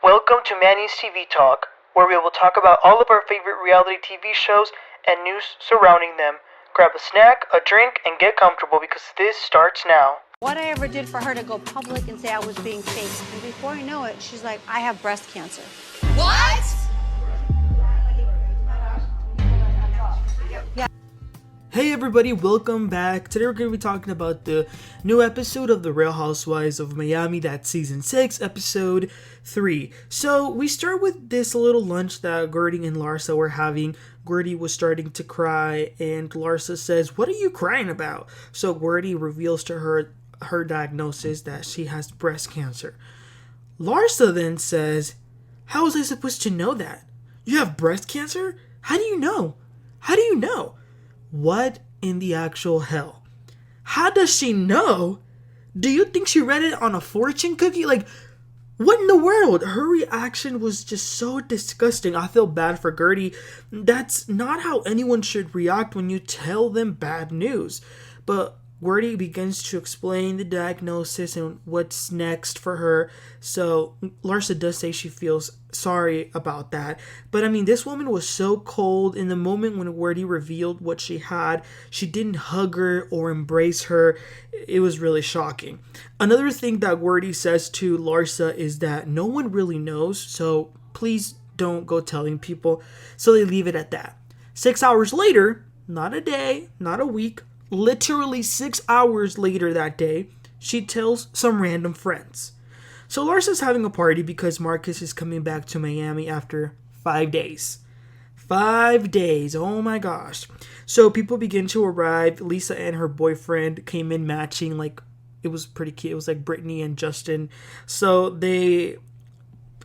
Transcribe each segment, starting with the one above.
Welcome to Manny's TV Talk, where we will talk about all of our favorite reality TV shows and news surrounding them. Grab a snack, a drink, and get comfortable because this starts now. What I ever did for her to go public and say I was being fake. And before I know it, she's like, I have breast cancer. What? Hey everybody, welcome back. Today we're going to be talking about the new episode of The Real Housewives of Miami, that's season 6, episode 3. So we start with this little lunch that Guerdy and Larsa were having. Guerdy was starting to cry and Larsa says, "What are you crying about?" So Guerdy reveals to her diagnosis that she has breast cancer. Larsa then says, "How was I supposed to know that? You have breast cancer? How do you know? How do you know?" What in the actual hell? How does she know? Do you think she read it on a fortune cookie? Like, what in the world? Her reaction was just so disgusting. I feel bad for Gertie. That's not how anyone should react when you tell them bad news. But Gertie begins to explain the diagnosis and what's next for her. So Larsa does say she feels sorry about that. But I mean, this woman was so cold. In the moment when Gertie revealed what she had, she didn't hug her or embrace her. It was really shocking. Another thing that Gertie says to Larsa is that no one really knows, so please don't go telling people. So they leave it at that. 6 hours later, not a day, not a week, literally 6 hours later that day, she tells some random friends. So Larsa's having a party because Marcus is coming back to Miami after 5 days. 5 days, oh my gosh. So people begin to arrive. Lisa and her boyfriend came in matching, like, it was pretty cute. It was like Brittany and Justin. So they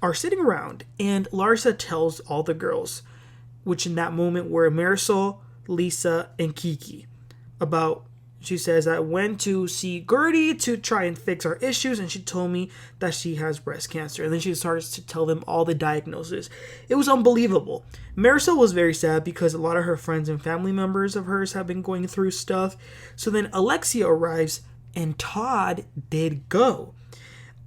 are sitting around and Larsa tells all the girls, which in that moment were Marysol, Lisa, and Kiki, about, she says, "I went to see Gertie to try and fix our issues and she told me that she has breast cancer." And then she starts to tell them all the diagnosis. It was unbelievable. Marysol was very sad because a lot of her friends and family members of hers have been going through stuff. So then Alexia arrives and Todd did go.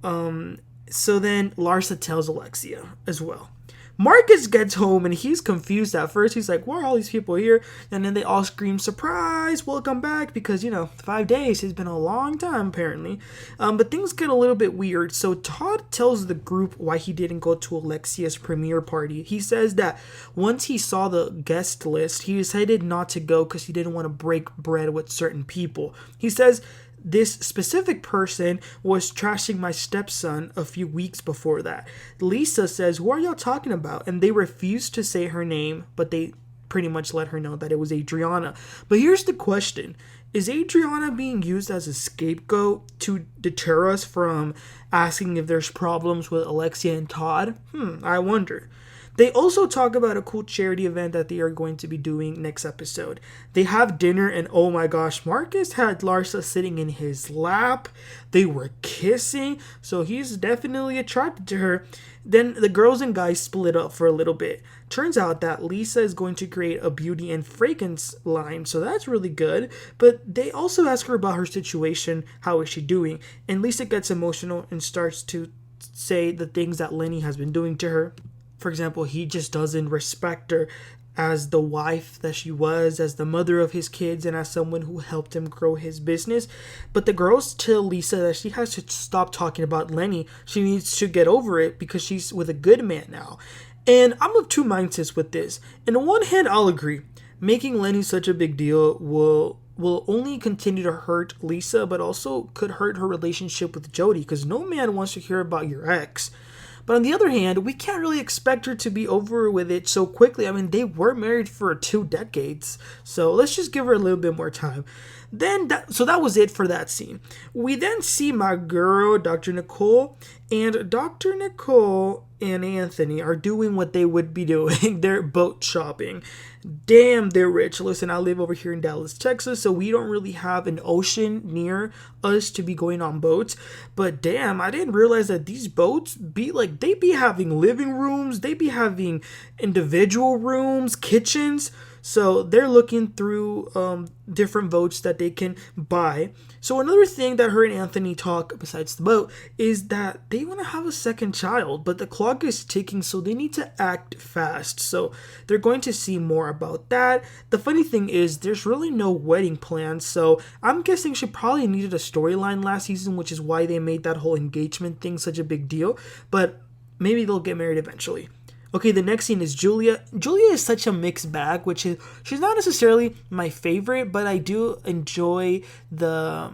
So then Larsa tells Alexia as well. Marcus gets home and he's confused at first. He's like, "Why are all these people here?" And then they all scream, "Surprise, welcome back," because, 5 days has been a long time apparently. But things get a little bit weird. So Todd tells the group why he didn't go to Alexia's premiere party. He says that once he saw the guest list, he decided not to go because he didn't want to break bread with certain people. He says, "This specific person was trashing my stepson a few weeks before that." Lisa says, "Who are y'all talking about?" And they refused to say her name, but they pretty much let her know that it was Adriana. But here's the question. Is Adriana being used as a scapegoat to deter us from asking if there's problems with Alexia and Todd? I wonder. They also talk about a cool charity event that they are going to be doing next episode. They have dinner and oh my gosh, Marcus had Larsa sitting in his lap. They were kissing, so he's definitely attracted to her. Then the girls and guys split up for a little bit. Turns out that Lisa is going to create a beauty and fragrance line, so that's really good. But they also ask her about her situation, how is she doing? And Lisa gets emotional and starts to say the things that Lenny has been doing to her. For example, he just doesn't respect her as the wife that she was, as the mother of his kids, and as someone who helped him grow his business. But the girls tell Lisa that she has to stop talking about Lenny. She needs to get over it because she's with a good man now. And I'm of two mindsets with this. And on one hand, I'll agree. Making Lenny such a big deal will only continue to hurt Lisa, but also could hurt her relationship with Jodi, because no man wants to hear about your ex. But on the other hand, we can't really expect her to be over with it so quickly. I mean, they were married for 2 decades. So let's just give her a little bit more time. So that was it for that scene. We then see my girl, Dr. Nicole. And Dr. Nicole and Anthony are doing what they would be doing. They're boat shopping. Damn, they're rich. Listen, I live over here in Dallas, Texas, so we don't really have an ocean near us to be going on boats. But damn, I didn't realize that these boats they be having living rooms, they be having individual rooms, kitchens. So they're looking through different votes that they can buy. So another thing that her and Anthony talk besides the vote is that they want to have a second child, but the clock is ticking, so they need to act fast. So they're going to see more about that. The funny thing is there's really no wedding plan, so I'm guessing she probably needed a storyline last season, which is why they made that whole engagement thing such a big deal. But maybe they'll get married eventually. Okay, the next scene is Julia. Julia is such a mixed bag, which is, she's not necessarily my favorite, but I do enjoy the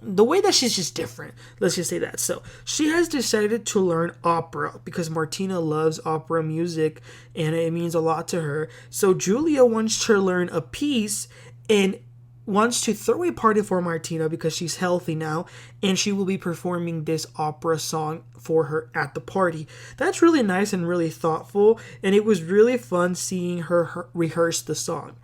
way that she's just different. Let's just say that. So she has decided to learn opera because Martina loves opera music and it means a lot to her. So Julia wants to learn a piece and wants to throw a party for Martina because she's healthy now and she will be performing this opera song for her at the party. That's really nice and really thoughtful, and it was really fun seeing her rehearse the song.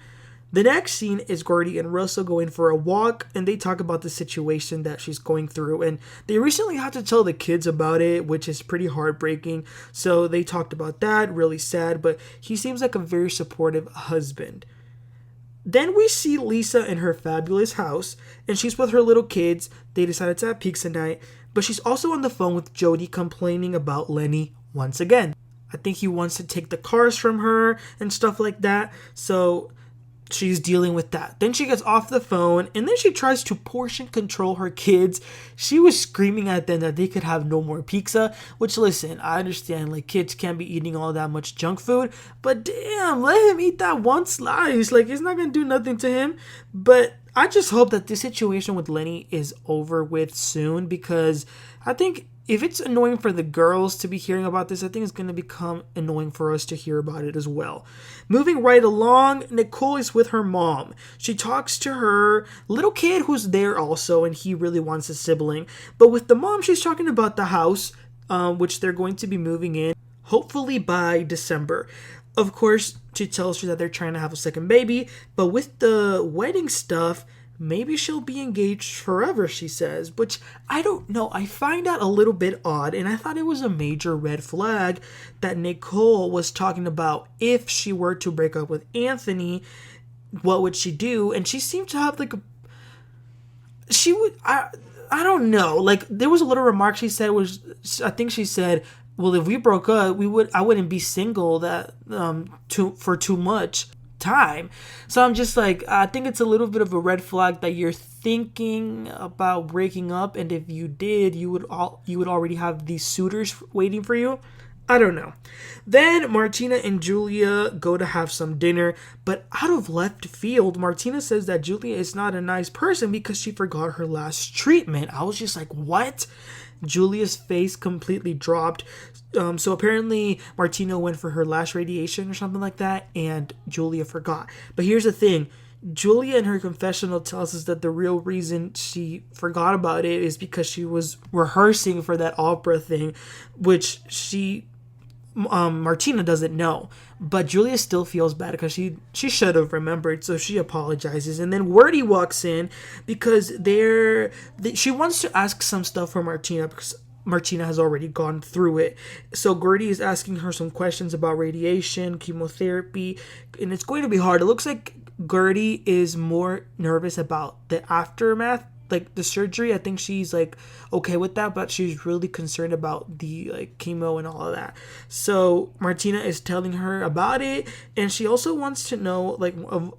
The next scene is Guerdy and Russell going for a walk, and they talk about the situation that she's going through, and they recently had to tell the kids about it, which is pretty heartbreaking. So they talked about that, really sad, but he seems like a very supportive husband. Then we see Lisa in her fabulous house, and she's with her little kids. They decided to have pizza night, but she's also on the phone with Jodi complaining about Lenny once again. I think he wants to take the cars from her and stuff like that, so she's dealing with that. Then she gets off the phone, and then she tries to portion control her kids. She was screaming at them that they could have no more pizza, which, listen, I understand, like, kids can't be eating all that much junk food, but damn, let him eat that one slice. Like, it's not gonna do nothing to him. But I just hope that this situation with Lenny is over with soon, because I think if it's annoying for the girls to be hearing about this, I think it's going to become annoying for us to hear about it as well. Moving right along, Nicole is with her mom. She talks to her little kid who's there also, and he really wants a sibling. But with the mom, she's talking about the house, which they're going to be moving in, hopefully by December. Of course, she tells her that they're trying to have a second baby, but with the wedding stuff, maybe she'll be engaged forever, she says, which I don't know. I find that a little bit odd, and I thought it was a major red flag that Nicole was talking about if she were to break up with Anthony, what would she do? And she seemed to have I don't know. Like, there was a little remark she said I think she said, well, if we broke up, I wouldn't be single for too much time. So I'm just like, I think it's a little bit of a red flag that you're thinking about breaking up, and if you did, you would already have these suitors waiting for you. I don't know. Then Martina and Julia go to have some dinner, but out of left field, Martina says that Julia is not a nice person because she forgot her last treatment. I was just like, what? Julia's face completely dropped. So apparently Martina went for her last radiation or something like that, and Julia forgot. But here's the thing. Julia in her confessional tells us that the real reason she forgot about it is because she was rehearsing for that opera thing, which Martina doesn't know. But Julia still feels bad because she should have remembered, so she apologizes. And then Guerdy walks in because she wants to ask some stuff for Martina because Martina has already gone through it. So Gertie is asking her some questions about radiation, chemotherapy, and it's going to be hard. It looks like Gertie is more nervous about the aftermath, like the surgery. I think she's like okay with that, but she's really concerned about the like chemo and all of that. So Martina is telling her about it, and she also wants to know like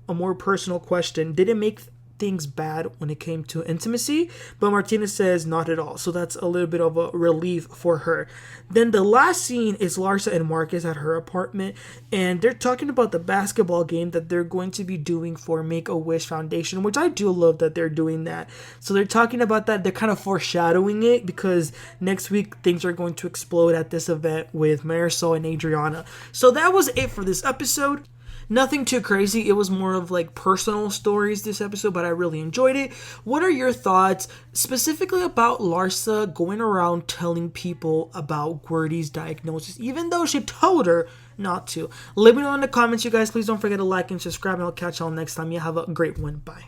a more personal question. Did it make things bad when it came to intimacy? But Martina says not at all, so that's a little bit of a relief for her. Then the last scene is Larsa and Marcus at her apartment, and they're talking about the basketball game that they're going to be doing for Make-A-Wish Foundation, which I do love that they're doing that. So they're talking about that. They're kind of foreshadowing it because next week things are going to explode at this event with Marysol and Adriana. So that was it for this episode. Nothing too crazy. It was more of like personal stories this episode, but I really enjoyed it. What are your thoughts specifically about Larsa going around telling people about Guerdy's diagnosis, even though she told her not to? Let me know in the comments, you guys. Please don't forget to like and subscribe, and I'll catch y'all next time. You have a great one. Bye.